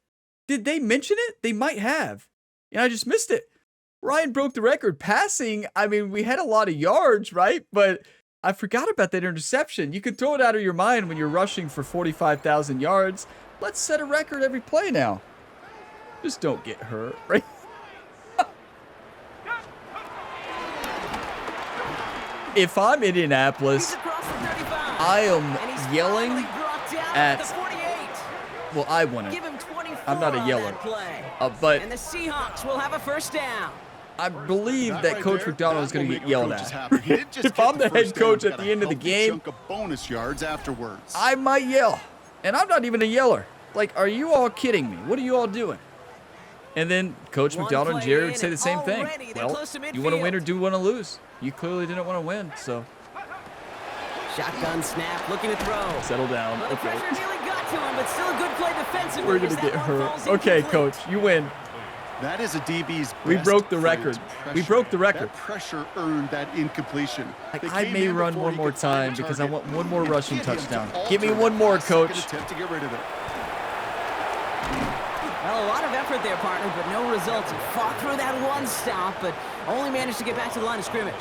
Did they mention it? They might have. And I just missed it. Ryan broke the record. Passing, I mean, we had a lot of yards, right? But I forgot about that interception. You can throw it out of your mind when you're rushing for 45,000 yards. Let's set a record every play now. Just don't get hurt, right? If I'm Indianapolis, He's across the 35. I am And he's yelling finally brought down at- the 48. well, I wouldn't. Give him 24 I'm not a on yeller. that play. But And the Seahawks will have a first down. I believe that Right Coach there, McDonald is that going will to get make your yelled coaches at. happy. He didn't just If get I'm the head first coach down, at got the a end of the healthy game, chunk of bonus yards afterwards. I might yell. And I'm not even a yeller. Like, are you all kidding me? What are you all doing? And then Coach McDonald and Jerry would say the same thing. Well, you want to win or do you want to lose? You clearly didn't want to win, so. Shotgun snap, looking to throw. Settle down. Well, the Okay. pressure nearly got to him, but still a good play defensively. We're going as to that get one hurt. falls Okay, incomplete. Coach, you win. That is a DB's We best broke the friend, record. pressure. We broke the record. That pressure earned that incompletion. Like, They I came may in run before one he more could find time the because I target want one more and rushing get him to touchdown. alter Give me that one more, second Coach. attempt to get rid of it. Well, a lot of effort there, partner, but no results. He fought through that one stop, but only managed to get back to the line of scrimmage.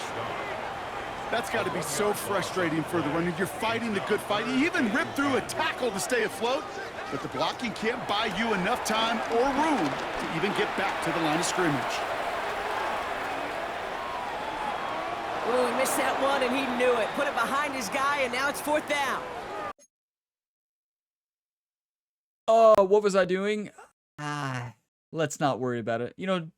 That's got to be so frustrating for the runner. You're fighting the good fight. He even ripped through a tackle to stay afloat, but the blocking can't buy you enough time or room to even get back to the line of scrimmage. Oh, he missed that one, and he knew it. Put it behind his guy, and now it's 4th down. What was I doing? Let's not worry about it. You know,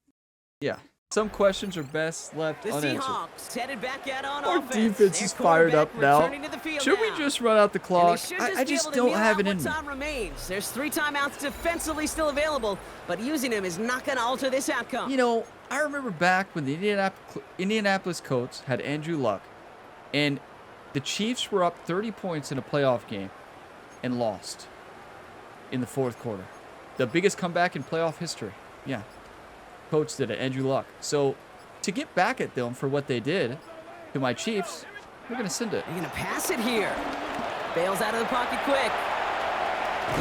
yeah. Some questions are best left The unanswered. Seahawks headed back out on Our offense. defense Their is fired up quarterback now. returning to the field Should we now. just run out the And clock? they should I be just able to don't kneel have out it in what me. time remains. There's 3 timeouts defensively still available, but using them is not going to alter this outcome. You know, I remember back when the Indianapolis Colts had Andrew Luck, and the Chiefs were up 30 points in a playoff game and lost in the 4th quarter. The biggest comeback in playoff history. Yeah. Coach did it, Andrew Luck. So, to get back at them for what they did to my Chiefs, we're going to send it. They're going to pass it here. Bails out of the pocket quick.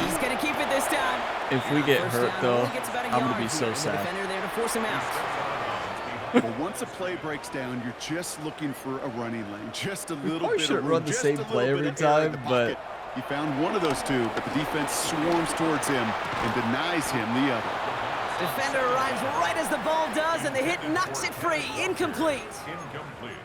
He's going to keep it this time. If we get First hurt, down, though, only gets about a I'm going to yard be so here. The sad. defender there to force him out. Well, once a play breaks down, you're just looking for a running lane. Just a little probably bit shouldn't of room, run the just same a little play bit every of air in time, the but- pocket. He found one of those two, but the defense swarms towards him and denies him the other. Defender arrives right as the ball does, and the hit knocks it free. Incomplete.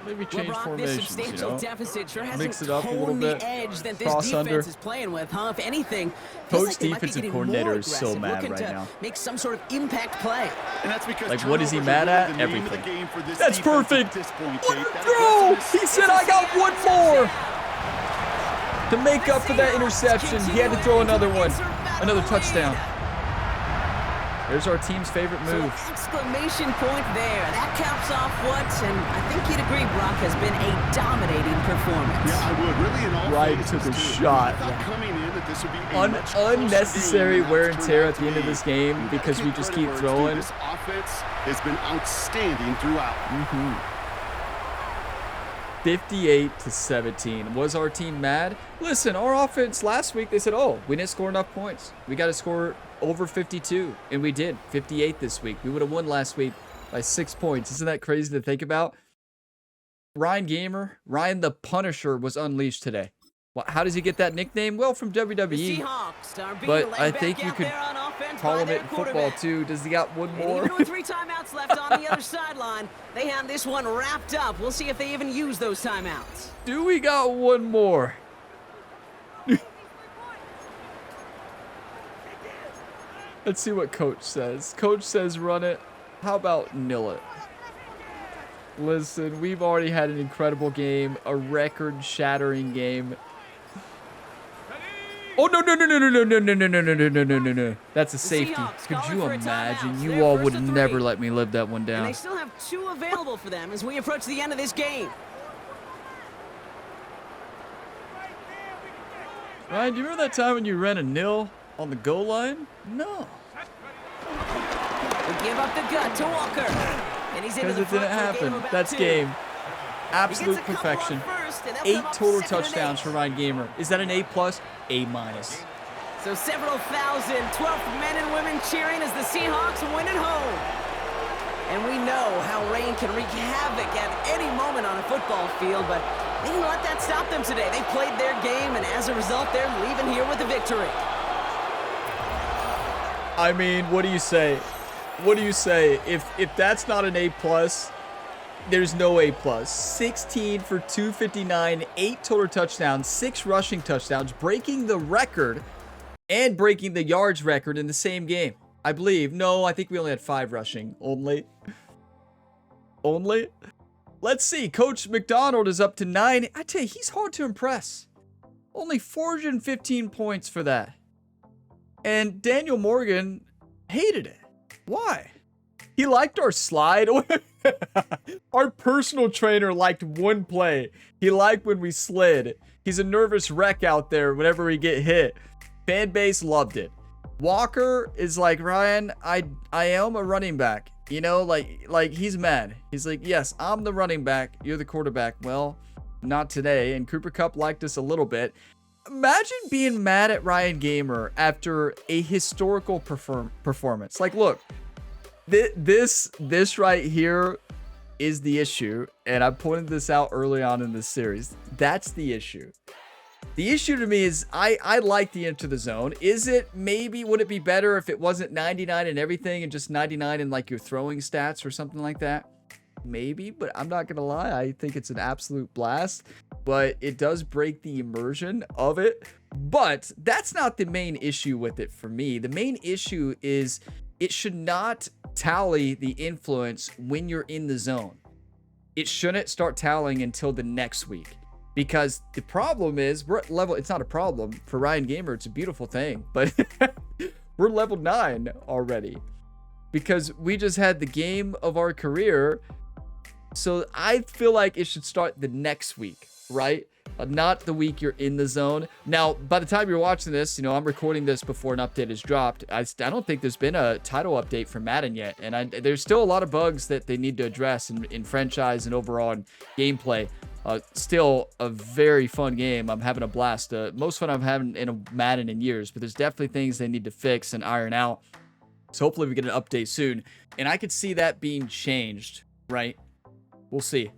Maybe Well, change Brock, this formations, you substantial know? deficit sure hasn't Mix it up a little toned bit. the edge that this Cross defense under. is playing with, huh? If anything, Coach feels like they might be defensive getting coordinator more is so aggressive, mad looking right to now. make some sort of impact play. And that's because Like, what is he turnovers are mad really at? the name of the Everything. game for this That's defense at perfect. this point, What Kate. a That throw! aggressiveness- He said, I got one more. To make up for that interception, he had to throw another one. Another touchdown. There's our team's favorite move. So exclamation point there. That caps off what, and I think you'd agree, Brock, has been a dominating performance. Yeah, I would. Really, in all Wright phases, took a too. shot. I thought coming in that this would be a much closer Unnecessary game than wear it's and turned tear out at to the end of be. this game You gotta because we give just credit keep where it's due. throwing. This offense has been outstanding throughout. 58-17. Was our team mad? Listen, our offense last week, they said, oh, we didn't score enough points. We got to score over 52. And we did. 58 this week. We would have won last week by 6 points. Isn't that crazy to think about? Ryan the Punisher was unleashed today. Well, how does he get that nickname? Well, from The WWE. Seahawks are being But led I back think you out could there on offense call by him their it in football quarterback. too. Does he got one And more? even with 3 timeouts left on the other sideline, they have this one wrapped up. We'll see if they even use those timeouts. Do we got one more? Let's see what Coach says. Coach says run it. How about nil it? Listen, we've already had an incredible game, a record-shattering game. Oh, no. That's a safety. Seahawks Could calling you for a imagine? timeout. You They're all first would and 3. never let me live that one And down. they still have 2 available for them as we approach the end of this game. Ryan, do you remember that time when you ran a nil on the goal line? No. They give up the gut to Walker. And he's into Because the it didn't front for a gain happen. of about That's 2. game. He Absolute gets a couple perfection. up first, and they'll 8 come up total 2nd and touchdowns 8. for Ryan Gamer. Is that an A+? A-. So several thousand 12th men and women cheering as the Seahawks win at home. And we know how rain can wreak havoc at any moment on a football field, but they didn't let that stop them today. They played their game, and as a result, they're leaving here with a victory. I mean, what do you say? What do you say? If that's not an A+, there's no A+. 16 for 259, 8 total touchdowns, 6 rushing touchdowns, breaking the record and breaking the yards record in the same game. I believe. No, I think we only had 5 rushing only. only. Let's see. Coach McDonald is up to 9. I tell you, he's hard to impress. Only 415 points for that. And Daniel Morgan hated it. Why? He liked our slide. Our personal trainer liked one play. He liked when we slid. He's a nervous wreck out there whenever we get hit. Fan base loved it. Walker is like, Ryan, I am a running back. You know, like he's mad. He's like, yes, I'm the running back. You're the quarterback. Well, not today. And Cooper Kupp liked us a little bit. Imagine being mad at Ryan Gamer after a historical performance. Like, look, this right here is the issue. And I pointed this out early on in this series. That's the issue. The issue to me is I like the Into the Zone. Is it maybe, would it be better if it wasn't 99 and everything and just 99 in like your throwing stats or something like that? Maybe, but I'm not going to lie. I think it's an absolute blast, but it does break the immersion of it. But that's not the main issue with it for me. The main issue is it should not tally the influence when you're in the zone. It shouldn't start tallying until the next week. Because the problem is we're at level, it's not a problem for Ryan Gamer. It's a beautiful thing, but we're level 9 already because we just had the game of our career. So I feel like it should start the next week, right? Not the week you're in the zone. Now, by the time you're watching this, you know, I'm recording this before an update is dropped. I don't think there's been a title update for Madden yet. And there's still a lot of bugs that they need to address in franchise and overall in gameplay. Still a very fun game. I'm having a blast. Most fun I'm having in a Madden in years, but there's definitely things they need to fix and iron out. So hopefully we get an update soon. And I could see that being changed, right? We'll see.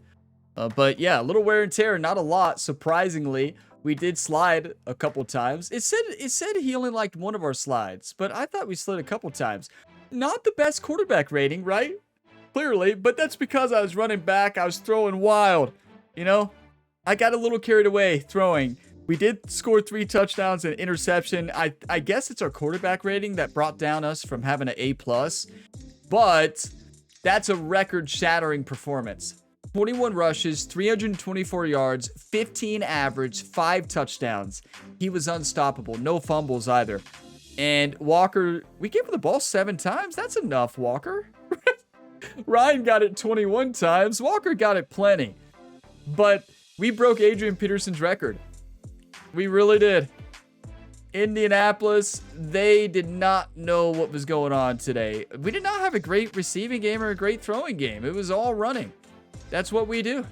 But yeah, a little wear and tear, not a lot. Surprisingly, we did slide a couple times. It said he only liked one of our slides, but I thought we slid a couple times. Not the best quarterback rating, right? Clearly, but that's because I was running back. I was throwing wild. You know, I got a little carried away throwing. We did score 3 touchdowns and interception. I guess it's our quarterback rating that brought down us from having an A+, but that's a record-shattering performance. 21 rushes, 324 yards, 15 average, 5 touchdowns. He was unstoppable. No fumbles either. And Walker, we gave him the ball 7 times. That's enough, Walker. Ryan got it 21 times. Walker got it plenty. But we broke Adrian Peterson's record. We really did. Indianapolis, they did not know what was going on today. We did not have a great receiving game or a great throwing game. It was all running. That's what we do.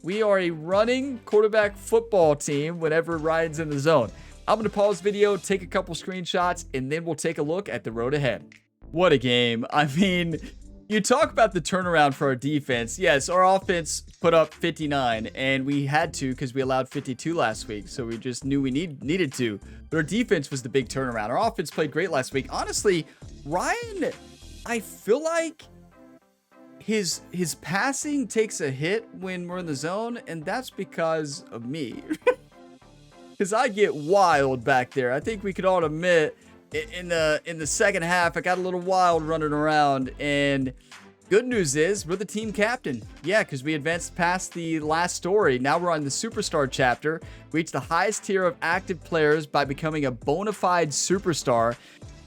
We are a running quarterback football team whenever Ryan's in the zone. I'm going to pause the video, take a couple screenshots, and then we'll take a look at the road ahead. What a game. I mean, you talk about the turnaround for our defense. Yes, our offense put up 59, and we had to because we allowed 52 last week, so we just knew we needed to. But our defense was the big turnaround. Our offense played great last week. Honestly, Ryan, I feel like his passing takes a hit when we're in the zone, and that's because of me. Because I get wild back there. I think we could all admit in the second half, I got a little wild running around, and good news is we're the team captain. Yeah, because we advanced past the last story. Now we're on the superstar chapter. We reached the highest tier of active players by becoming a bona fide superstar.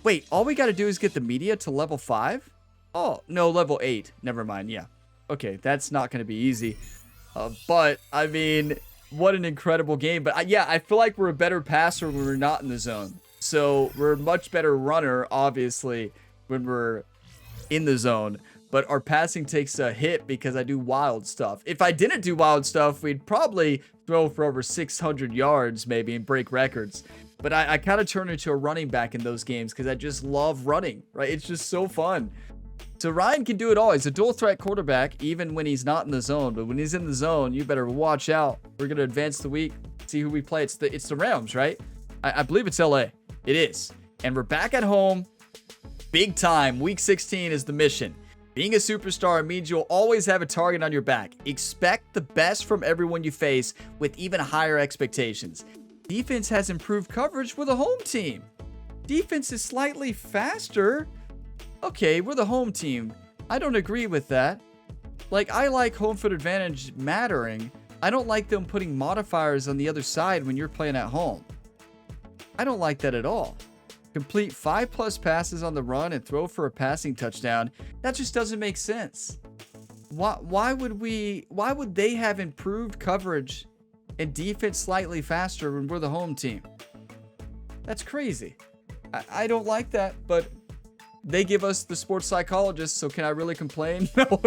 Wait, all we got to do is get the media to level 5? Oh, no, level 8. Never mind. Yeah. Okay, that's not going to be easy. But, I mean, what an incredible game. But, yeah, I feel like we're a better passer when we're not in the zone. So we're a much better runner, obviously, when we're in the zone. But our passing takes a hit because I do wild stuff. If I didn't do wild stuff, we'd probably throw for over 600 yards maybe and break records. But I kind of turn into a running back in those games because I just love running, right? It's just so fun. So Ryan can do it all. He's a dual threat quarterback even when he's not in the zone. But when he's in the zone, you better watch out. We're going to advance the week, see who we play. It's the Rams, right? I believe it's LA. It is. And we're back at home. Big time. Week 16 is the mission. Being a superstar means you'll always have a target on your back. Expect the best from everyone you face with even higher expectations. Defense has improved coverage with a home team. Defense is slightly faster. Okay, we're the home team. I don't agree with that. Like, I like home field advantage mattering. I don't like them putting modifiers on the other side when you're playing at home. I don't like that at all. Complete 5+ passes on the run and throw for a passing touchdown. That just doesn't make sense. Why would they have improved coverage and defense slightly faster when we're the home team? That's crazy. I don't like that, but they give us the sports psychologist, so can I really complain? No.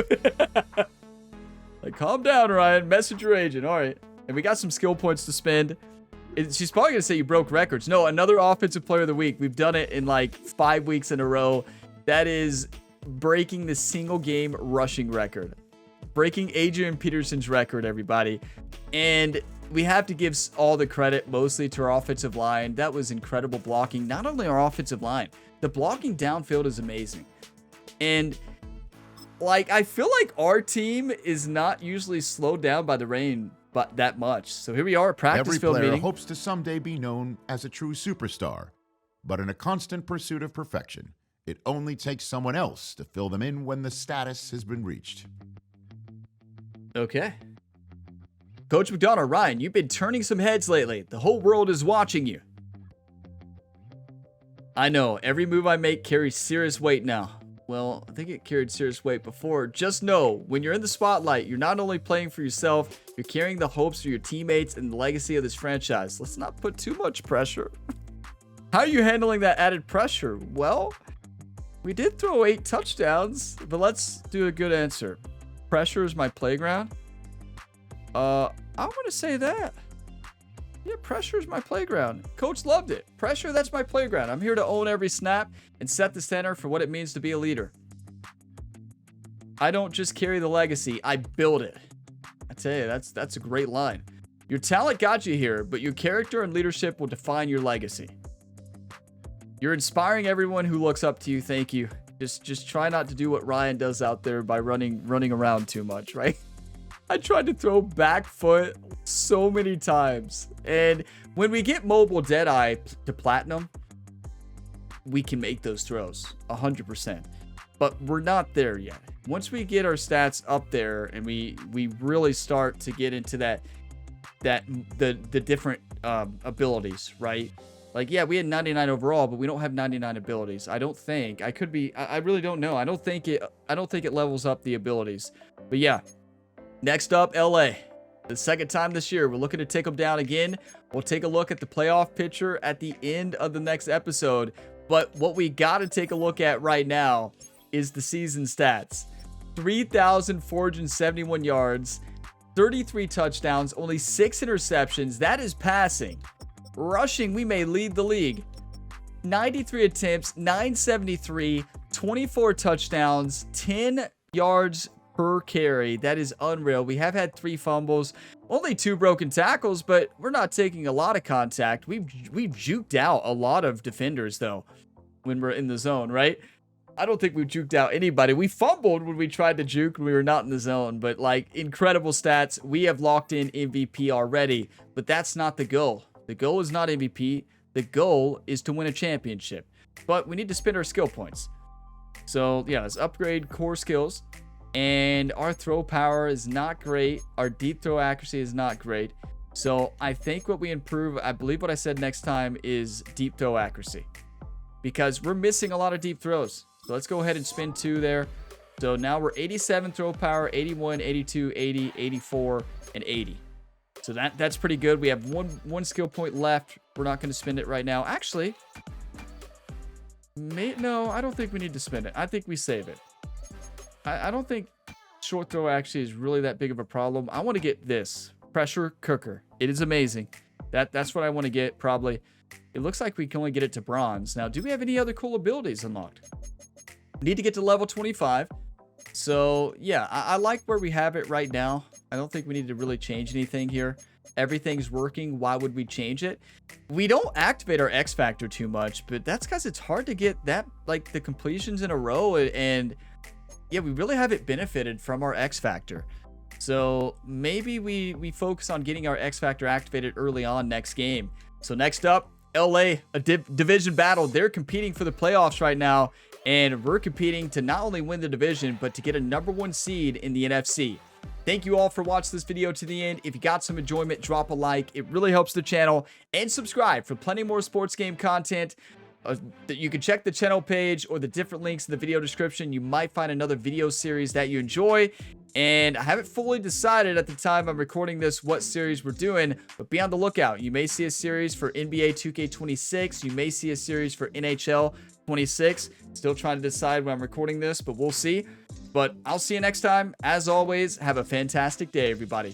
Like, calm down, Ryan. Message your agent. All right. And we got some skill points to spend. She's probably going to say you broke records. No, another offensive player of the week. We've done it in like 5 weeks in a row. That is breaking the single game rushing record. Breaking Adrian Peterson's record, everybody. And we have to give all the credit mostly to our offensive line. That was incredible blocking. Not only our offensive line, the blocking downfield is amazing. And like, I feel like our team is not usually slowed down by the rain but that much. So here we are at practice field meeting. Every player hopes to someday be known as a true superstar, but in a constant pursuit of perfection, it only takes someone else to fill them in when the status has been reached. Okay. Coach McDonough, Ryan, you've been turning some heads lately. The whole world is watching you. I know, every move I make carries serious weight now. Well, I think it carried serious weight before. Just know, when you're in the spotlight, you're not only playing for yourself, you're carrying the hopes of your teammates and the legacy of this franchise. Let's not put too much pressure. How are you handling that added pressure? Well, we did throw 8 touchdowns, but let's do a good answer. Pressure is my playground. I'm going to say that. Yeah, pressure is my playground. Coach loved it. Pressure, that's my playground. I'm here to own every snap and set the center for what it means to be a leader. I don't just carry the legacy, I build it. I tell you, that's a great line. Your talent got you here, but your character and leadership will define your legacy. You're inspiring everyone who looks up to you. Thank you. Just try not to do what Ryan does out there by running around too much, right? I tried to throw back foot so many times. And when we get mobile Deadeye to platinum, we can make those throws 100%. But we're not there yet. Once we get our stats up there and we really start to get into the different abilities, right? Like, yeah, we had 99 overall, but we don't have 99 abilities. I don't think. I could be. I really don't know. I don't think it levels up the abilities. But yeah. Next up, LA. The second time this year, we're looking to take them down again. We'll take a look at the playoff picture at the end of the next episode. But what we got to take a look at right now is the season stats. 3,471 yards, 33 touchdowns, only 6 interceptions. That is passing. Rushing, we may lead the league. 93 attempts, 973, 24 touchdowns, 10 yards per carry. That is unreal. We have had 3 fumbles, only 2 broken tackles, but we're not taking a lot of contact. We've juked out a lot of defenders though when we're in the zone, right? I don't think we've juked out anybody. We fumbled when we tried to juke when we were not in the zone, but like, incredible stats. We have locked in MVP already, but that's not the goal. The goal is not MVP. The goal is to win a championship, but we need to spend our skill points. So yeah, let's upgrade core skills. And our throw power is not great. Our deep throw accuracy is not great. So I think what we improve, I believe what I said next time, is deep throw accuracy. Because we're missing a lot of deep throws. So let's go ahead and spin 2 there. So now we're 87 throw power, 81, 82, 80, 84, and 80. So that's pretty good. We have one skill point left. We're not going to spend it right now. Actually, no, I don't think we need to spend it. I think we save it. I don't think short throw actually is really that big of a problem. I want to get this pressure cooker. It is amazing. That's what I want to get probably. It looks like we can only get it to bronze. Now, do we have any other cool abilities unlocked? We need to get to level 25. So yeah, I like where we have it right now. I don't think we need to really change anything here. Everything's working. Why would we change it? We don't activate our X factor too much, but that's because it's hard to get that, like, the completions in a row. And yeah, we really haven't benefited from our X factor. So maybe we focus on getting our X factor activated early on next game. So next up, LA, a division battle. They're competing for the playoffs right now, and we're competing to not only win the division, but to get a #1 seed in the NFC. Thank you all for watching this video to the end. If you got some enjoyment, drop a like. It really helps the channel. And subscribe for plenty more sports game content. You can check the channel page or the different links in the video description. You might find another video series that you enjoy. And I haven't fully decided at the time I'm recording this what series we're doing, but be on the lookout. You may see a series for NBA 2K26. You may see a series for NHL 26. Still trying to decide when I'm recording this, but we'll see. But I'll see you next time. As always, have a fantastic day, everybody.